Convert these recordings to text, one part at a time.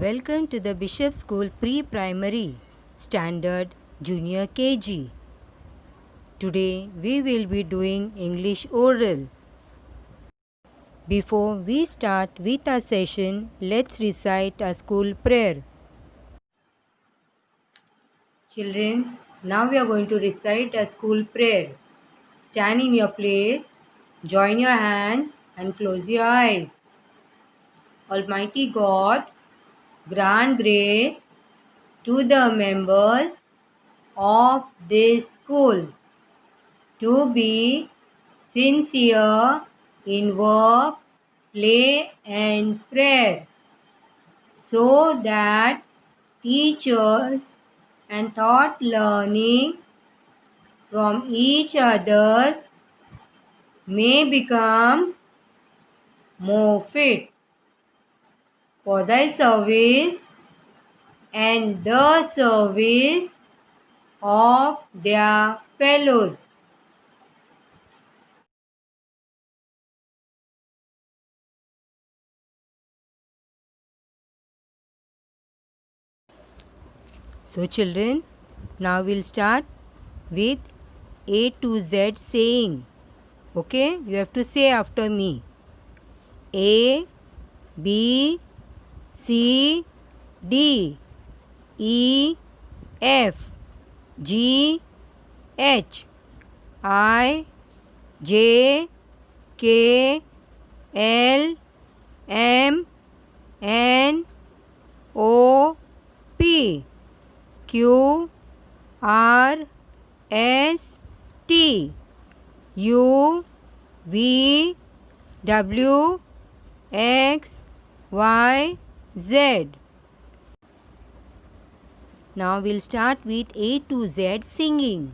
Welcome to the Bishop School Pre-Primary Standard Junior KG. Today we will be doing English Oral. Before we start with our session, let's recite a school prayer. Children, now we are going to recite a school prayer. Stand in your place, join your hands and close your eyes. Almighty God, grant grace to the members of this school to be sincere in work, play and prayer, so that teachers and thought learning from each others may become more fit for thy service and the service of their fellows. So children, now we'll start with A to Z saying. Okay, you have to say after me. A, B, C, D, E, F, G, H, I, J, K, L, M, N, O, P, Q, R, S, T, U, V, W, X, Y, Z. Now we'll start with A to Z singing.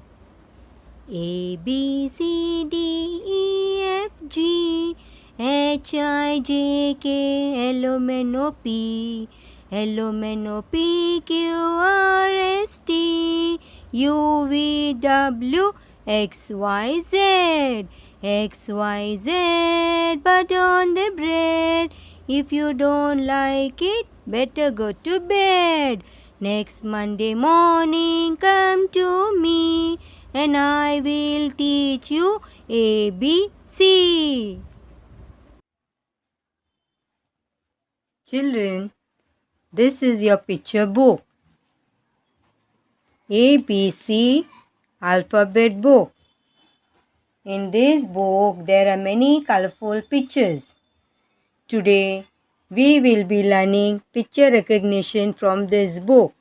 A, B, C, D, E, F, G, H, I, J, K, L, M, N, O, P, L, M, N, O, P, Q, R, S, T, U, V, W, X, Y, Z. X, Y, Z, but on the bread. If you don't like it, better go to bed. Next Monday morning, come to me, and I will teach you A, B, C. Children, this is your picture book. A, B, C alphabet book. In this book, there are many colorful pictures. Today, we will be learning picture recognition from this book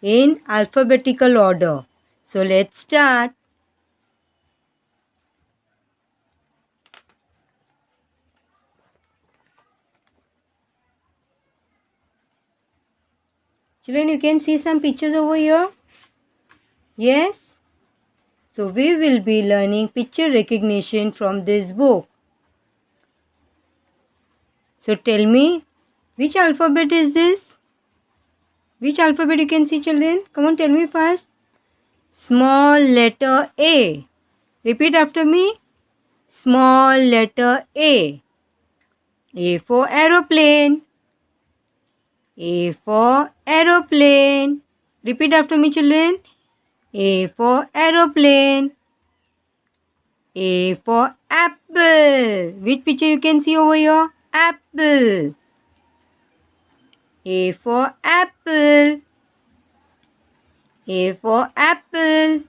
in alphabetical order. So let's start. Children, you can see some pictures over here. Yes? So we will be learning picture recognition from this book. So tell me, which alphabet is this? Which alphabet you can see, children? Come on, tell me first. Small letter A. Repeat after me. Small letter A. A for aeroplane. A for aeroplane. Repeat after me, children. A for aeroplane. A for apple. Which picture you can see over here? Apple. A for apple. A for apple.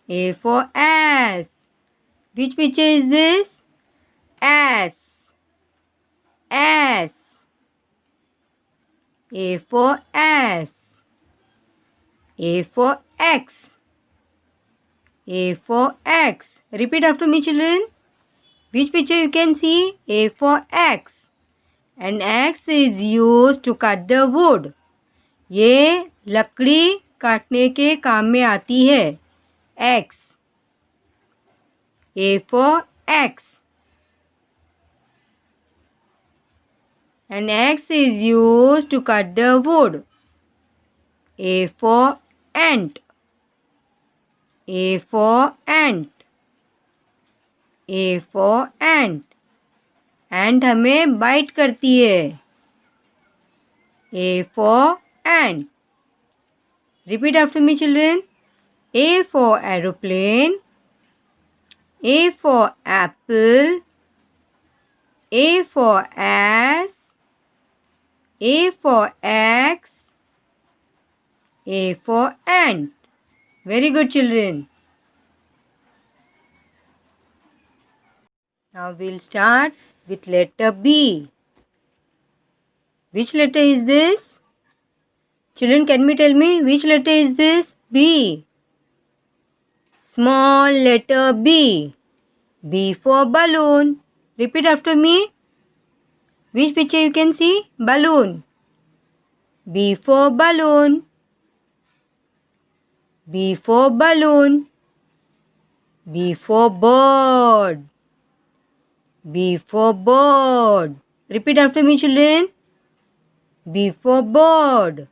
A for ass. Which picture is this? Ass. Ass. A for ass. A for X. A for X. Repeat after me, children. Which picture you can see? A for X. And X is used to cut the wood. ये लकड़ी काटने के काम में आती है. X. A for X. And X is used to cut the wood. A for ant. A for ant. A for ant. Ant हमें bite करती है. A for ant. Repeat after me, children. A for aeroplane. A for apple. A for ass. A for axe. A for ant. Very good, children. Now we'll start with letter B. Which letter is this? Children, can you tell me which letter is this? B. Small letter B. B for balloon. Repeat after me. Which picture you can see? Balloon. B for balloon. B for balloon. B for bird. B for bird. Repeat after me, children. B for bird.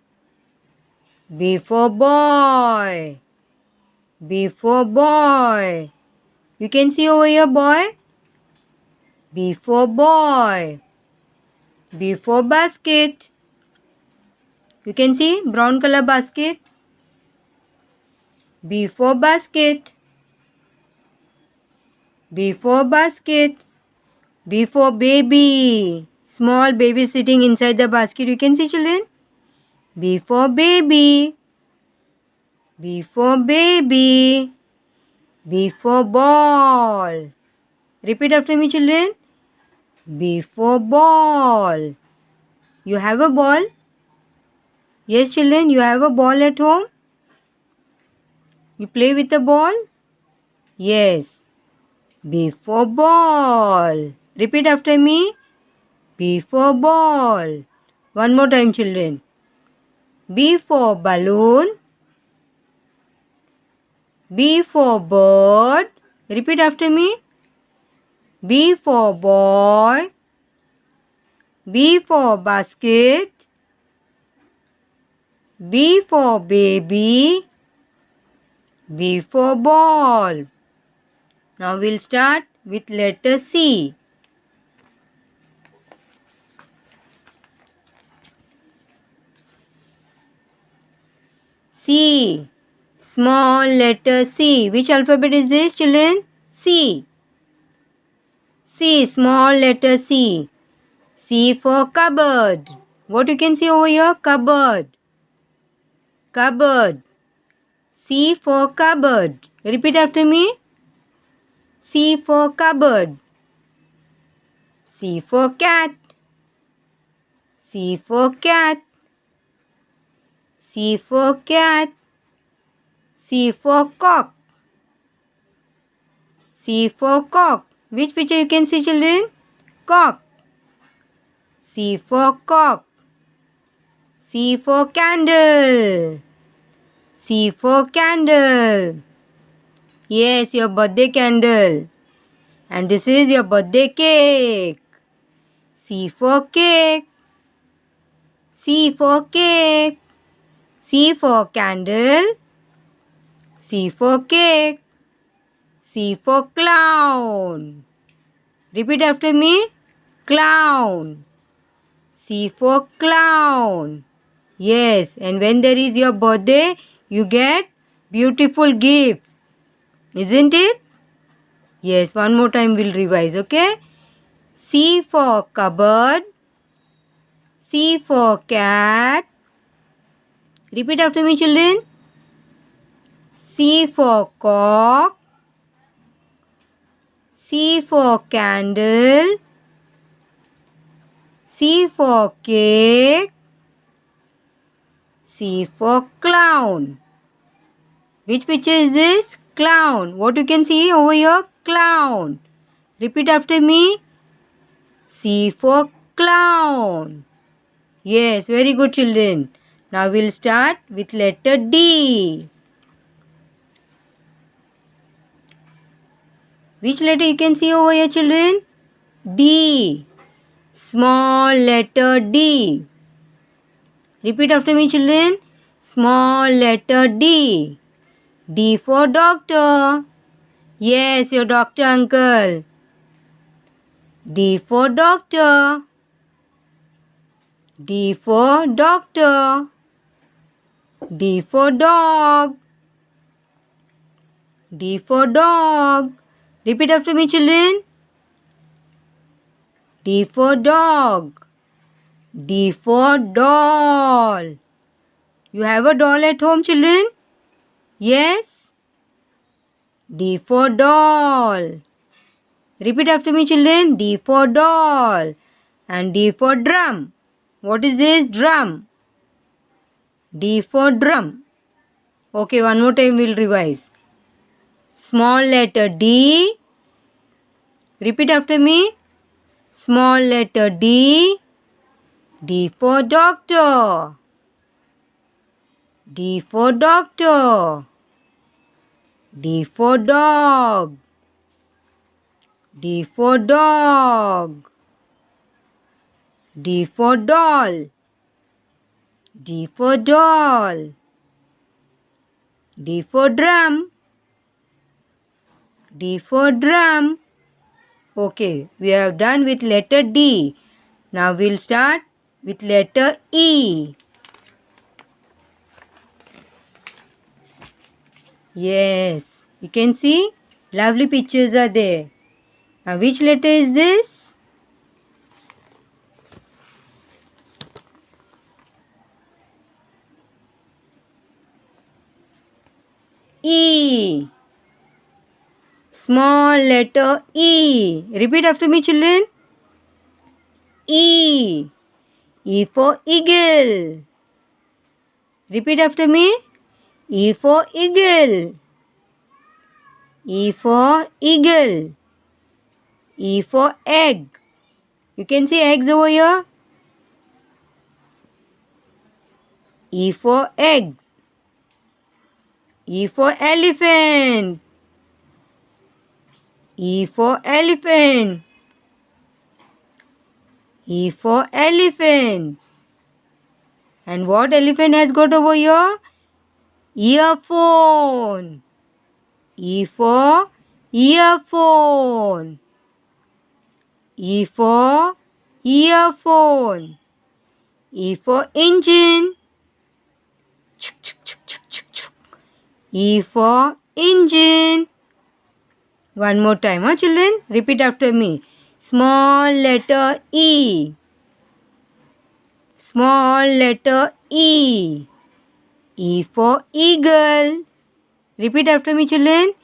B for boy. B for boy. You can see over here, boy. B for boy. B for basket. You can see brown color basket. B for basket. B for basket. B for baby. Small baby sitting inside the basket. You can see, children. B for baby. B for baby. B for ball. Repeat after me, children. B for ball. You have a ball? Yes, children, you have a ball at home? You play with the ball? Yes. B for ball. Repeat after me. B for ball. One more time, children. B for balloon. B for bird. Repeat after me. B for boy. B for basket. B for baby. B for ball. Now we'll start with letter C. C. Small letter C. Which alphabet is this, children? C. C. Small letter C. C for cupboard. What you can see over here? Cupboard. Cupboard. C for cupboard. Repeat after me. C for cupboard. C for cat. C for cat. C for cat. C for cock. C for cock. Which picture you can see, children? Cock. C for cock. C for candle. C for candle. Yes, your birthday candle. And this is your birthday cake. C for cake. C for cake. C for candle. C for cake. C for clown. Repeat after me. Clown. C for clown. Yes, and when there is your birthday, you get beautiful gifts. Isn't it? Yes, one more time we'll revise, okay? C for cupboard. C for cat. Repeat after me, children. C for cock. C for candle. C for cake. C for clown. Which picture is this? Clown. What you can see over here? Clown. Repeat after me. C for clown. Yes, very good, children. Now we'll start with letter D. Which letter you can see over here, children? D. Small letter D. Repeat after me, children. Small letter D. D for doctor. Yes, your doctor uncle. D for doctor. D for doctor. D for dog. D for dog. Repeat after me, children. D for dog. D for doll. You have a doll at home, children? Yes? D for doll. Repeat after me, children. D for doll. And D for drum. What is this? Drum. D for drum. Okay, one more time we'll revise. Small letter D. Repeat after me. Small letter D. D for doctor. D for doctor. D for dog. D for dog. D for doll. D for doll. D for drum. D for drum. Okay, we have done with letter D. Now we'll start with letter E. Yes, you can see lovely pictures are there. Now which letter is this? E. Small letter E. Repeat after me, children. E. E for eagle. Repeat after me. E for eagle. E for eagle. E for egg. You can see eggs over here. E for egg. E for elephant. E for elephant. E for elephant. And what elephant has got over here? Earphone. E for earphone. E for earphone. E for engine. E for engine. One more time, children? Repeat after me. Small letter E. Small letter E. E for eagle. Repeat after me, children.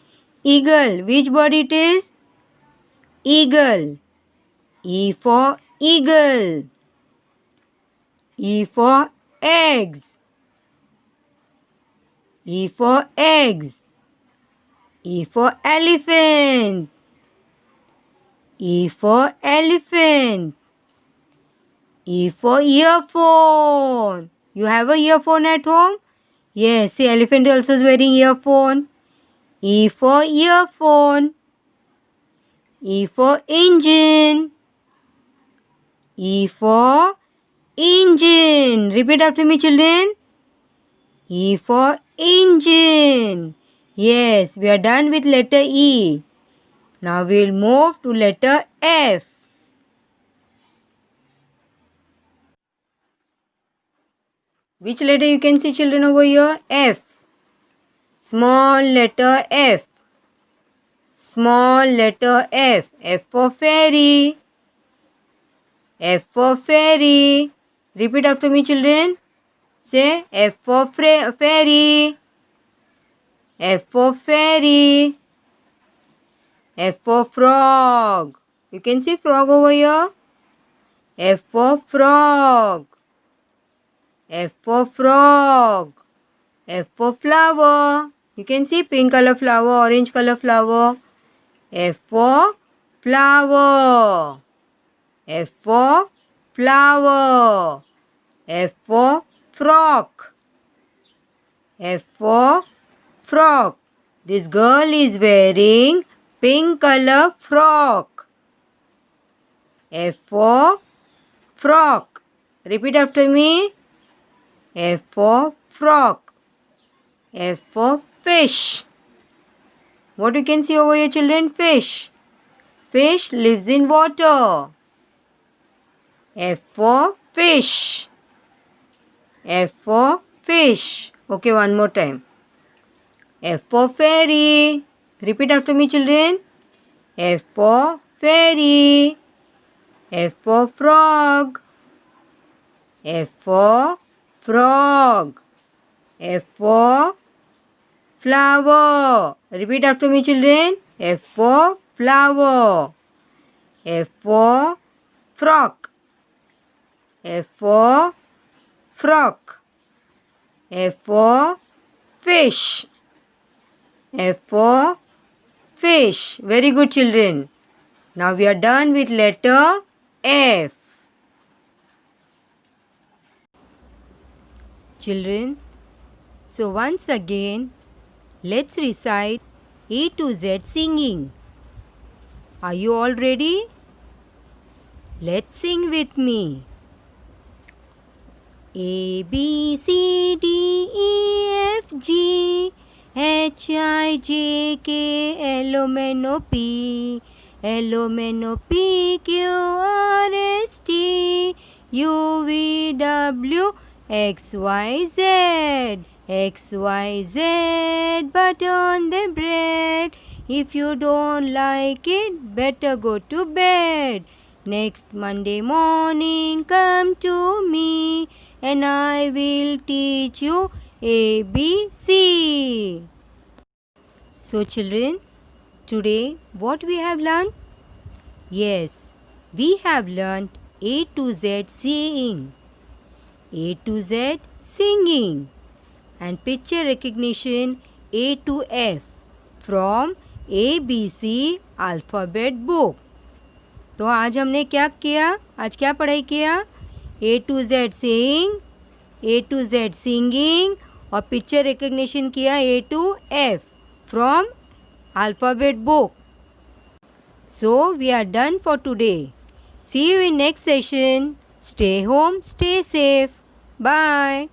Eagle. Which bird it is? Eagle. E for eagle. E for eggs. E for eggs. E for elephant. E for elephant. E for earphone. You have a earphone at home? Yes, see, elephant also is wearing earphone. E for earphone. E for engine. E for engine. Repeat after me, children. E for engine. Yes, we are done with letter E. Now we will move to letter F. Which letter you can see, children, over here? F. Small letter F. Small letter F. F for fairy. F for fairy. Repeat after me, children. Say F for fairy. F for fairy. F for frog. You can see frog over here. F for frog. F for frog. F for flower. You can see pink color flower, orange color flower. F for flower. F for flower. F for frock. F for frock. This girl is wearing pink color frock. F for frock. Repeat after me. F for frock. F for fish. What you can see over here, children? Fish. Fish lives in water. F for fish. F for fish. Okay, one more time. F for fairy. Repeat after me, children. F for fairy. F for frog. F for frog. F for flower. Repeat after me, children. F for flower. F for frock. F for frock. F for fish. F for fish. Very good, children. Now we are done with letter F. Children, so once again, let's recite A to Z singing. Are you all ready? Let's sing with me. A, B, C, D, E, F, G, H, I, J, K, L, M, N, O, P, L, M, N, O, P, Q, R, S, T, U, V, W, X, Y, Z. X, Y, Z, but on the bread. If you don't like it, better go to bed. Next Monday morning, come to me, and I will teach you A, B, C. So children, today what we have learned? Yes, we have learned A to Z seeing, A to Z singing, and picture recognition A to F from ABC alphabet book. तो आज हमने क्या किया? आज क्या पढ़ाई किया? A to Z saying, A to Z singing और picture recognition किया A to F from alphabet book. So we are done for today. See you in next session. Stay home, stay safe. Bye.